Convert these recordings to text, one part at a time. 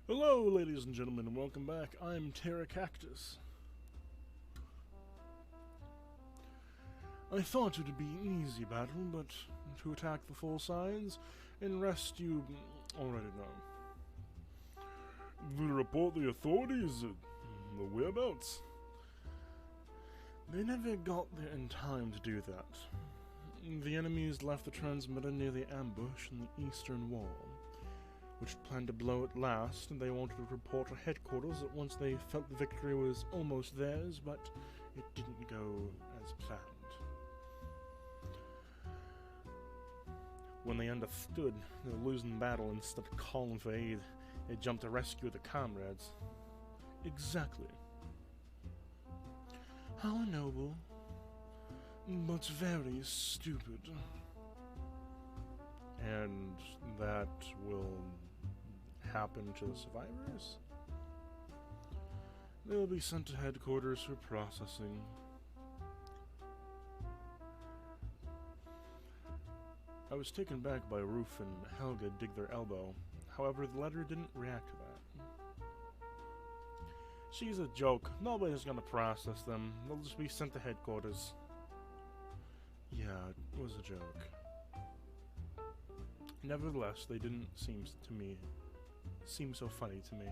Hello, ladies and gentlemen, and welcome back. I'm Cactus. I thought it would be an easy battle, but to attack the full sides and rest you already know. We'll report the authorities, the whereabouts. They never got there in time to do that. The enemies left the transmitter near the ambush in the eastern wall, which planned to blow at last, and they wanted to report to headquarters that once they felt the victory was almost theirs, but it didn't go as planned. When they understood they were losing battle, instead of calling for aid, they jumped to rescue their comrades. Exactly. How noble, but very stupid. And that will happen to the survivors? They'll be sent to headquarters for processing. I was taken back by Roof and Helga dig their elbow. However, the letter didn't react to that. She's a joke. Nobody's gonna process them. They'll just be sent to headquarters. Yeah, it was a joke. Nevertheless, they didn't seem so funny to me.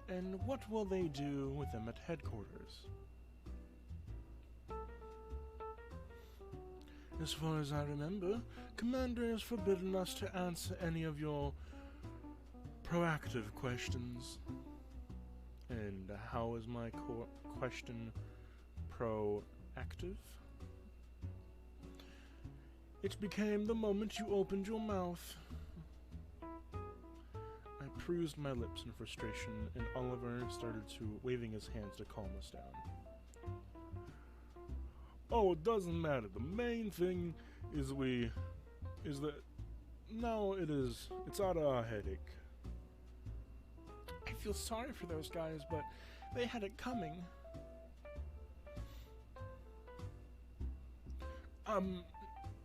And what will they do with them at headquarters? As far as I remember, Commander has forbidden us to answer any of your proactive questions. And how is my question proactive? It became the moment you opened your mouth. I bruised my lips in frustration, and Oliver started waving his hands to calm us down. Oh, it doesn't matter. The main thing is that now it's out of our headache. I feel sorry for those guys, but they had it coming.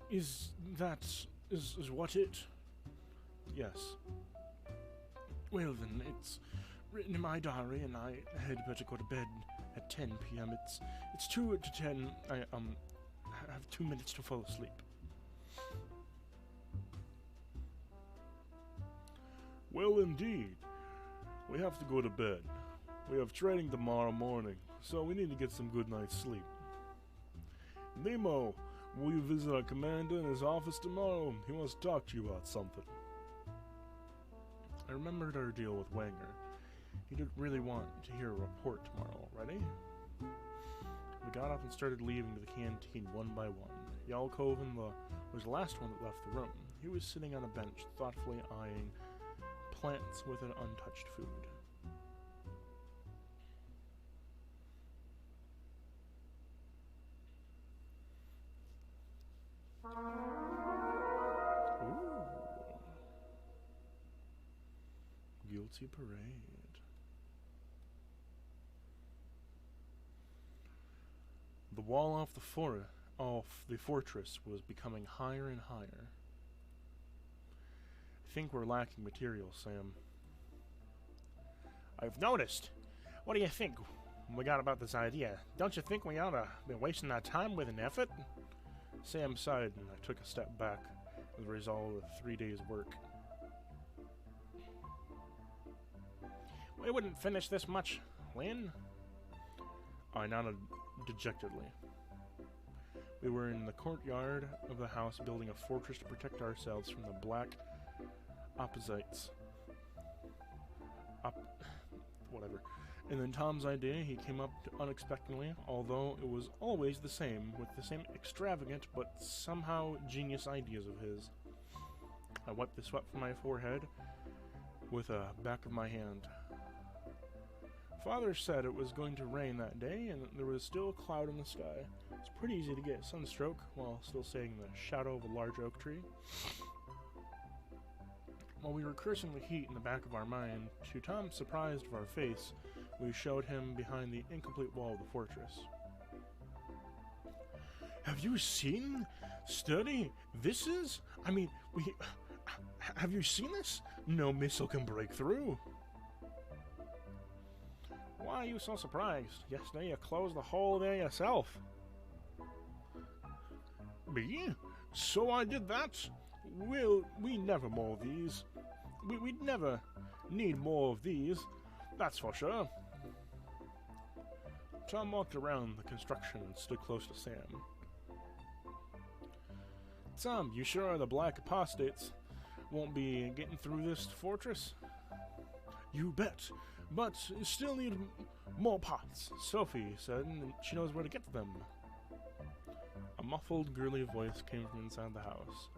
Is what it? Yes. Well then, it's written in my diary, and I had better go to bed at 10 p.m. It's 2 to 10. I have 2 minutes to fall asleep. Well, indeed. We have to go to bed. We have training tomorrow morning, so we need to get some good night's sleep. Nemo, will you visit our commander in his office tomorrow? He wants to talk to you about something. I remembered our deal with Wanger. He didn't really want to hear a report tomorrow already. We got up and started leaving to the canteen one by one. Yalkoven was the last one that left the room. He was sitting on a bench, thoughtfully eyeing plants with an untouched food. Ooh. Guilty Parade. The wall off the fortress was becoming higher and higher. I think we're lacking materials, Sam. I've noticed. What do you think we got about this idea? Don't you think we ought to be wasting our time with an effort? Sam sighed, and I took a step back with the result of 3 days' work. We wouldn't finish this much, Lynn. I nodded dejectedly. We were in the courtyard of the house building a fortress to protect ourselves from the black opposites. Whatever. And then Tom's idea, he came up unexpectedly, although it was always the same, with the same extravagant but somehow genius ideas of his. I wiped the sweat from my forehead with the back of my hand. Father said it was going to rain that day, and there was still a cloud in the sky. It's pretty easy to get sunstroke while still staying in the shadow of a large oak tree. While we were cursing the heat in the back of our mind, to Tom's surprise of our face, we showed him behind the incomplete wall of the fortress. Have you seen? Study? This is? I mean, have you seen this? No missile can break through. Why are you so surprised? Yesterday you closed the hole there yourself. Me? So I did that? We never more of these. We'd never need more of these, that's for sure. Tom walked around the construction and stood close to Sam. Tom, you sure the black apostates won't be getting through this fortress? You bet, but you still need more pots, Sophie said, and she knows where to get them. A muffled, girly voice came from inside the house.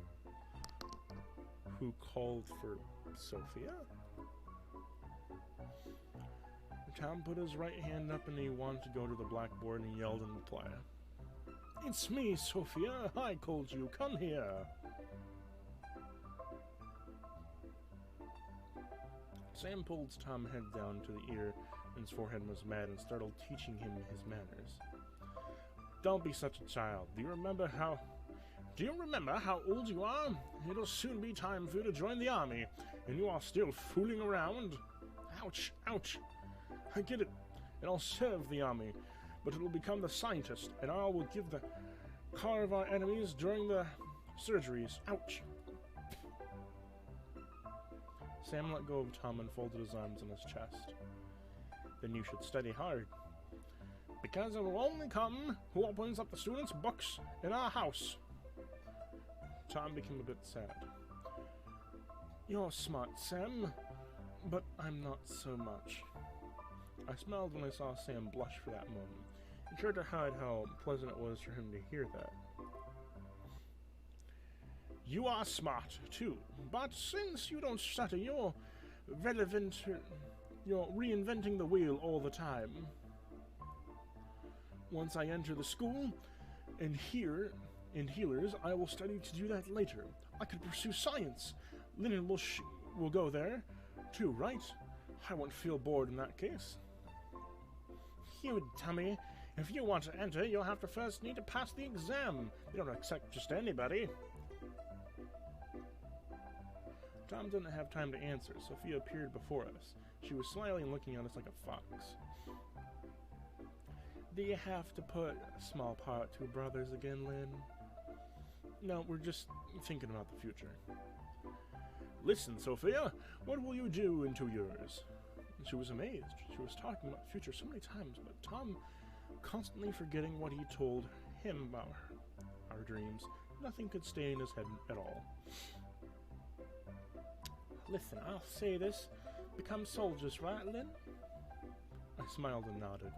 Who called for Sophia? Tom put his right hand up and he wanted to go to the blackboard and he yelled in reply. It's me, Sophia. I called you. Come here. Sam pulled Tom's head down to the ear and his forehead was mad and started teaching him his manners. Don't be such a child. Do you remember how old you are? It'll soon be time for you to join the army, and you are still fooling around. Ouch, ouch. I get it, and I'll serve the army, but it will become the scientist, and I will give the carve our enemies during the surgeries. Ouch. Sam let go of Tom and folded his arms on his chest. Then you should study hard. Because it will only come who opens up the students' books in our house. Tom became a bit sad. You're smart, Sam, but I'm not so much. I smiled when I saw Sam blush for that moment. He tried to hide how pleasant it was for him to hear that. You are smart, too, but since you don't stutter, you're reinventing the wheel all the time. Once I enter the school and healers, I will study to do that later. I could pursue science. Lennon will go there, too, right? I won't feel bored in that case. You dummy. If you want to enter, you'll have to first need to pass the exam. They don't accept just anybody. Tom didn't have time to answer. Sophia appeared before us. She was smiling and looking at us like a fox. Do you have to put a small part to brothers again, Lynn? No, we're just thinking about the future. Listen, Sophia, what will you do in 2 years? She was amazed. She was talking about the future so many times, but Tom, constantly forgetting what he told him about our dreams, nothing could stay in his head at all. Listen, I'll say this. Become soldiers, right, Lynn? I smiled and nodded.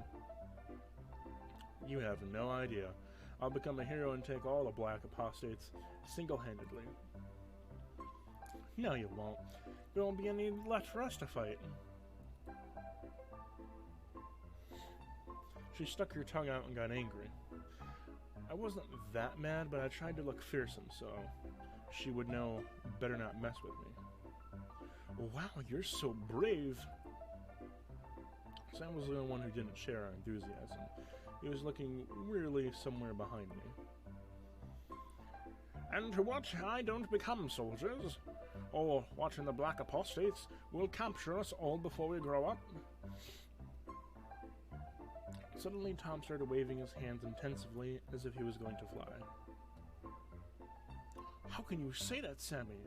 You have no idea. I'll become a hero and take all the black apostates single-handedly. No, you won't. There won't be any left for us to fight. She stuck her tongue out and got angry. I wasn't that mad, but I tried to look fearsome, so she would know better not mess with me. Wow, you're so brave. Sam was the only one who didn't share our enthusiasm. He was looking weirdly somewhere behind me. And to what I don't become soldiers, or watching the black apostates will capture us all before we grow up. Suddenly Tom started waving his hands intensively as if he was going to fly. How can you say that, Sammy?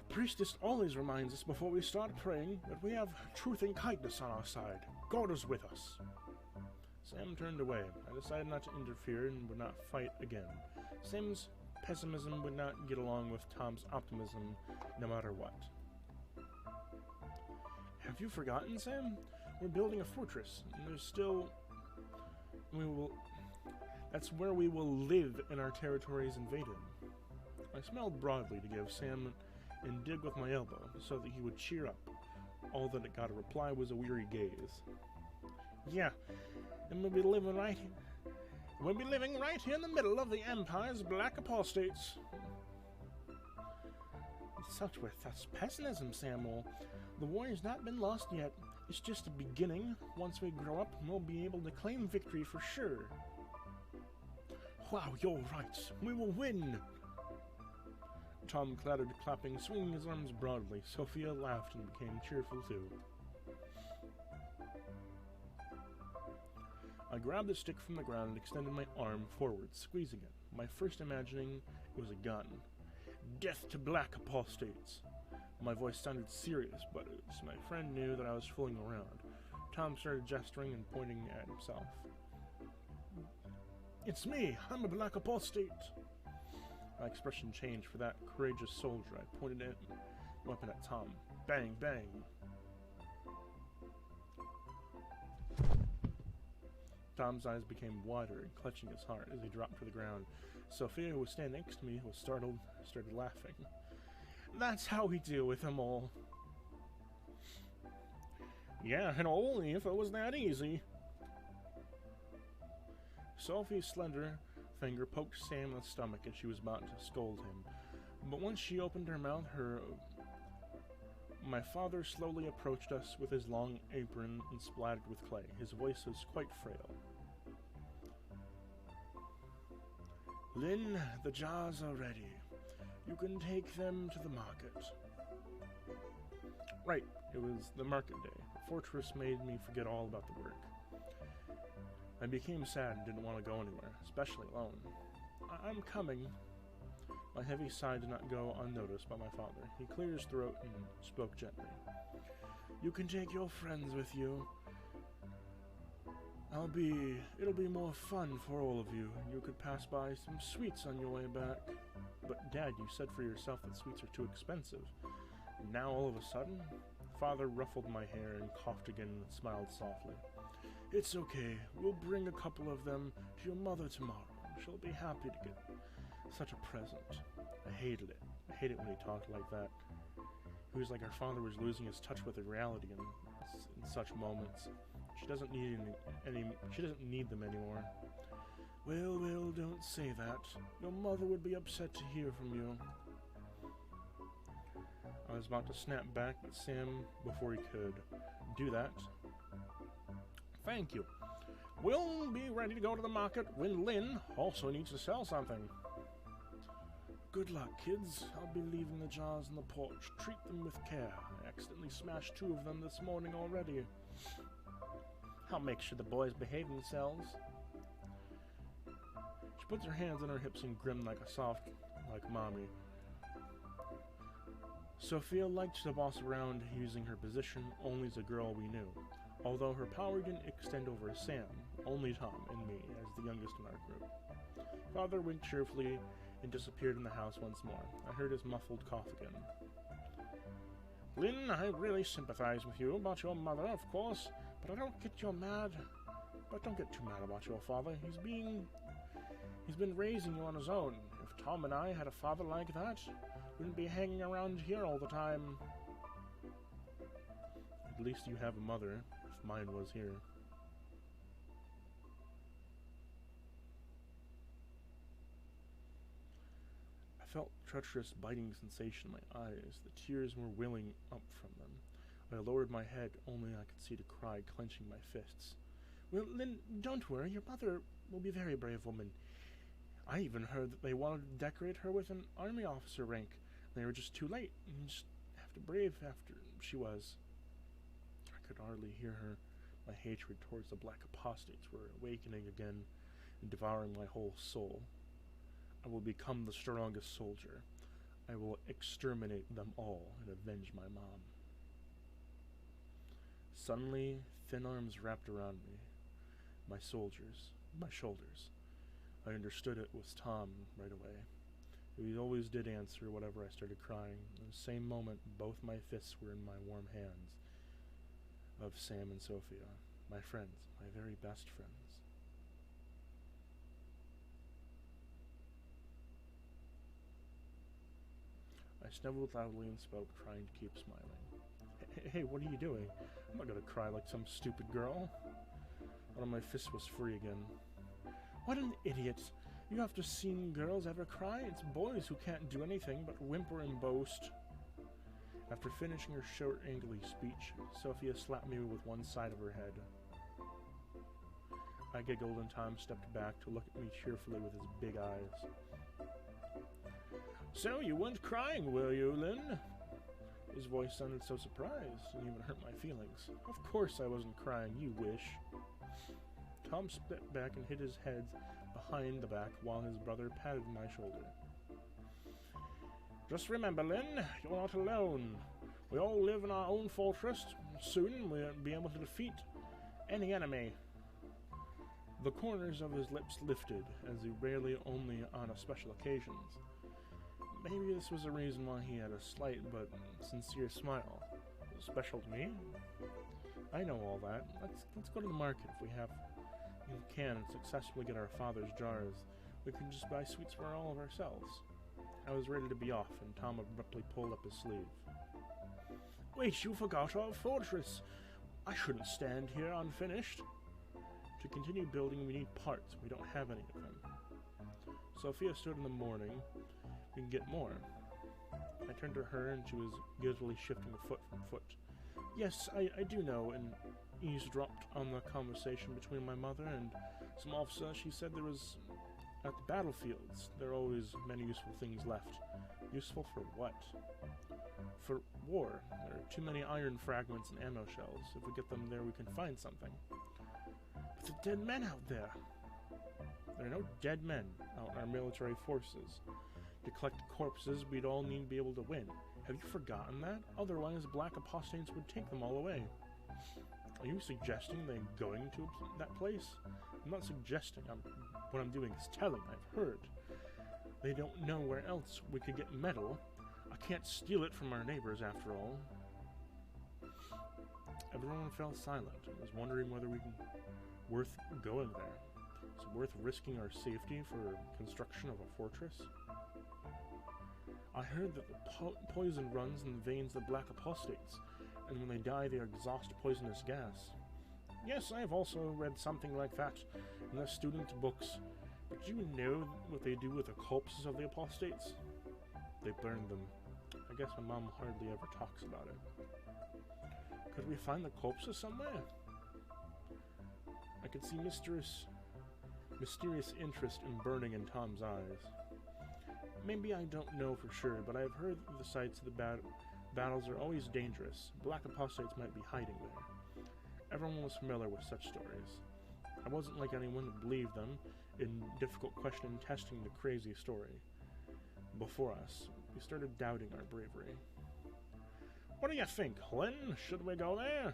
The priestess always reminds us before we start praying that we have truth and kindness on our side. God is with us. Sam turned away. I decided not to interfere and would not fight again. Sam's pessimism would not get along with Tom's optimism, no matter what. Have you forgotten, Sam? We're building a fortress, and there's still... That's where we will live in our territories invaded. I smiled broadly to give Sam and dig with my elbow, so that he would cheer up. All that it got a reply was a weary gaze. Yeah, and we'll be living right here in the middle of the Empire's black apostates. Such with us pessimism, Samuel. The war has not been lost yet. It's just a beginning. Once we grow up, we'll be able to claim victory for sure. Wow, you're right. We will win. Tom clattered, clapping, swinging his arms broadly. Sophia laughed and became cheerful too. I grabbed the stick from the ground and extended my arm forward, squeezing it, my first imagining it was a gun. Death to black apostates! My voice sounded serious, but as my friend knew that I was fooling around, Tom started gesturing and pointing at himself. It's me! I'm a black apostate! My expression changed for that courageous soldier. I pointed a weapon at Tom. Bang, bang! Tom's eyes became wider and clutching his heart as he dropped to the ground. Sophia, who was standing next to me, was startled, started laughing. That's how we deal with them all. Yeah, and only if it was that easy. Sophie's slender finger poked Sam in the stomach as she was about to scold him. But once she opened her mouth, my father slowly approached us with his long apron and splattered with clay. His voice was quite frail. Lynn, the jars are ready. You can take them to the market. Right, it was the market day. The fortress made me forget all about the work. I became sad and didn't want to go anywhere, especially alone. I'm coming. My heavy sigh did not go unnoticed by my father. He cleared his throat and spoke gently. You can take your friends with you. It'll be more fun for all of you. You could pass by some sweets on your way back. But Dad, you said for yourself that sweets are too expensive. And now all of a sudden? Father ruffled my hair and coughed again and smiled softly. It's okay. We'll bring a couple of them to your mother tomorrow. She'll be happy to get such a present. I hated it. I hated when he talked like that. It was like our father was losing his touch with the reality in such moments. She doesn't need she doesn't need them anymore. Well, don't say that. Your mother would be upset to hear from you. I was about to snap back at Sam before he could do that. Thank you. We'll be ready to go to the market when Lynn also needs to sell something. Good luck, kids. I'll be leaving the jars on the porch. Treat them with care. I accidentally smashed 2 of them this morning already. I'll make sure the boys behave themselves. She puts her hands on her hips and grinned like mommy. Sophia liked to boss around using her position only as a girl we knew, although her power didn't extend over Sam, only Tom and me as the youngest in our group. Father winked cheerfully and disappeared in the house once more. I heard his muffled cough again. Lynn, I really sympathize with you about your mother, of course, but I don't get you mad. But don't get too mad about your father. He's been raising you on his own. If Tom and I had a father like that, we wouldn't be hanging around here all the time. At least you have a mother, if mine was here. I felt treacherous biting sensation in my eyes. The tears were welling up from them. I lowered my head, only I could see to cry, clenching my fists. Well, Lynn, don't worry. Your mother will be a very brave woman. I even heard that they wanted to decorate her with an army officer rank. They were just too late. You just have to brave after she was. I could hardly hear her. My hatred towards the black apostates were awakening again and devouring my whole soul. I will become the strongest soldier. I will exterminate them all and avenge my mom. Suddenly, thin arms wrapped around me, my shoulders. I understood it was Tom right away. He always did answer whenever I started crying. In the same moment, both my fists were in my warm hands of Sam and Sophia, my friends, my very best friends. I sniveled loudly and spoke, trying to keep smiling. Hey, what are you doing? I'm not gonna cry like some stupid girl. One of my fists was free again. What an idiot! You have to seen girls ever cry? It's boys who can't do anything but whimper and boast. After finishing her short, angry speech, Sophia slapped me with one side of her head. I giggled and Tom stepped back to look at me cheerfully with his big eyes. So you weren't crying, were you, Lynn? His voice sounded so surprised, and even hurt my feelings. Of course I wasn't crying, you wish. Tom stepped back and hid his head behind the back while his brother patted my shoulder. Just remember, Lynn, you're not alone. We all live in our own fortress. Soon we'll be able to defeat any enemy. The corners of his lips lifted, as he rarely only on special occasions. Maybe this was the reason why he had a slight but sincere smile. Special to me? I know all that. Let's go to the market if we can successfully get our father's jars. We can just buy sweets for all of ourselves. I was ready to be off, and Tom abruptly pulled up his sleeve. Wait, you forgot our fortress! I shouldn't stand here unfinished. To continue building, we need parts. We don't have any of them. Sophia stood in the morning. We can get more. I turned to her, and she was guiltily shifting foot from foot. Yes, I do know, and eavesdropped on the conversation between my mother and some officer. She said there was... At the battlefields, there are always many useful things left. Useful for what? For war. There are too many iron fragments and ammo shells. If we get them there, we can find something. But the dead men out there! There are no dead men out in our military forces. To collect corpses, we'd all need to be able to win. Have you forgotten that? Otherwise, black apostates would take them all away. Are you suggesting they're going to that place? I'm not suggesting. What I'm doing is telling. I've heard. They don't know where else we could get metal. I can't steal it from our neighbors, after all. Everyone fell silent and was wondering whether we can worth going there. Is it worth risking our safety for construction of a fortress? I heard that the poison runs in the veins of black apostates, and when they die they exhaust poisonous gas. Yes, I have also read something like that in the student books. But do you know what they do with the corpses of the apostates? They burn them. I guess my mom hardly ever talks about it. Could we find the corpses somewhere? I could see mysterious interest in burning in Tom's eyes. Maybe I don't know for sure, but I've heard that the sites of the battles are always dangerous. Black apostates might be hiding there. Everyone was familiar with such stories. I wasn't like anyone who believed them in difficult questioning testing the crazy story. Before us, we started doubting our bravery. What do you think, Lynn? Should we go there?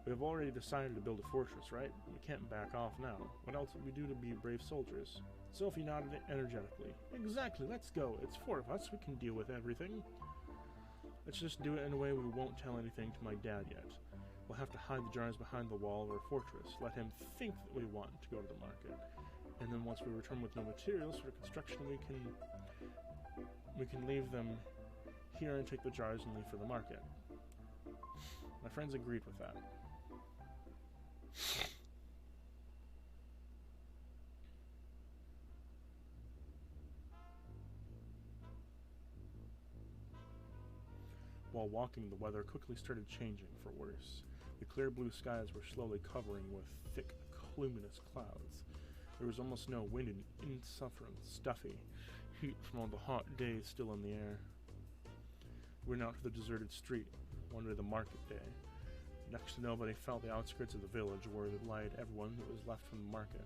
We have already decided to build a fortress, right? We can't back off now. What else would we do to be brave soldiers? Sophie nodded energetically. Exactly, let's go. It's 4 of us. We can deal with everything. Let's just do it in a way we won't tell anything to my dad yet. We'll have to hide the jars behind the wall of our fortress. Let him think that we want to go to the market. And then once we return with no materials for construction, we can leave them here and take the jars and leave for the market. My friends agreed with that. While walking, the weather quickly started changing for worse. The clear blue skies were slowly covering with thick, luminous clouds. There was almost no wind and insufferable, stuffy heat from all the hot days still in the air. We went out to the deserted street, one day the market day. Next to nobody felt the outskirts of the village where lied everyone that was left from the market.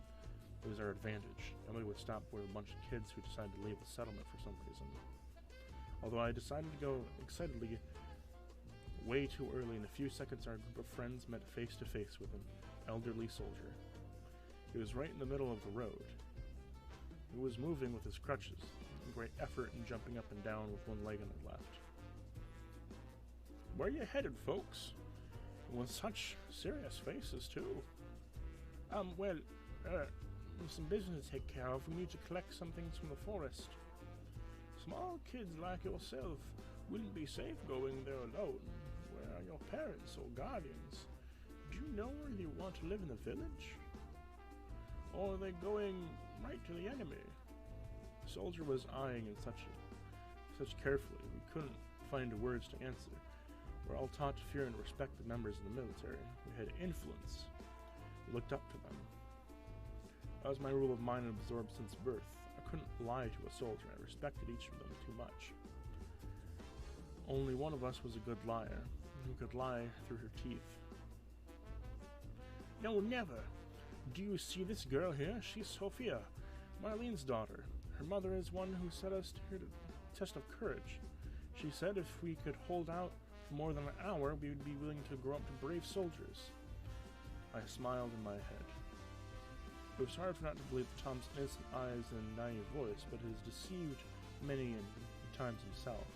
It was our advantage. Nobody would stop where a bunch of kids who decided to leave the settlement for some reason. Although I decided to go excitedly way too early, in a few seconds our group of friends met face to face with an elderly soldier. He was right in the middle of the road. He was moving with his crutches, in great effort and jumping up and down with one leg on the left. Where are you headed, folks? And with such serious faces, too. There's some business to take care of. We need to collect some things from the forest. Small kids like yourself wouldn't be safe going there alone. Where are your parents or guardians? Do you know where you want to live in the village? Or are they going right to the enemy? The soldier was eyeing in such carefully we couldn't find the words to answer. We're all taught to fear and respect the members of the military. We had influence. We looked up to them. That was my rule of mind absorbed since birth. I couldn't lie to a soldier. I respected each of them too much. Only one of us was a good liar, who could lie through her teeth. No, never. Do you see this girl here? She's Sophia, Marlene's daughter. Her mother is one who set us here to test of courage. She said if we could hold out for more than an hour, we would be willing to grow up to brave soldiers. I smiled in my head. It was hard not to believe Tom's innocent eyes and naive voice, but has deceived many times himself.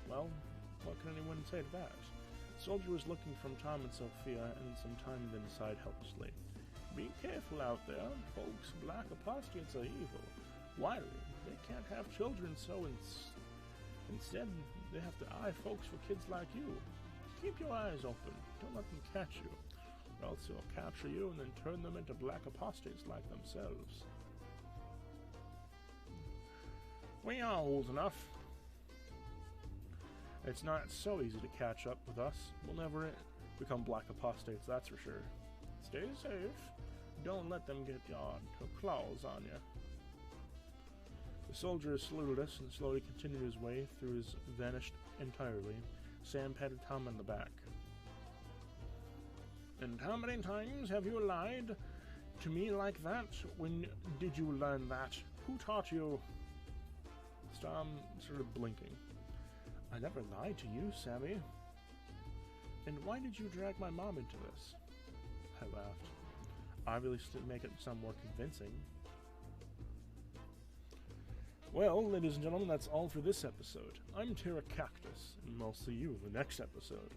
Well, what can anyone say to that? The soldier was looking from Tom and Sophia, and some time then sighed helplessly. Be careful out there, folks. Black apostates are evil. Wily. They can't have children, so instead they have to eye folks for kids like you. Keep your eyes open. Don't let them catch you. Or else they'll capture you and then turn them into black apostates like themselves. We are old enough. It's not so easy to catch up with us. We'll never become black apostates, that's for sure. Stay safe. Don't let them get your claws on you. The soldier saluted us and slowly continued his way through his vanished entirely. Sam patted Tom on the back. And how many times have you lied to me like that? When did you learn that? Who taught you? Tom started blinking. I never lied to you, Sammy. And why did you drag my mom into this? I laughed. Obviously to make it sound more convincing. Well, ladies and gentlemen, that's all for this episode. I'm Terra Cactus, and I'll see you in the next episode.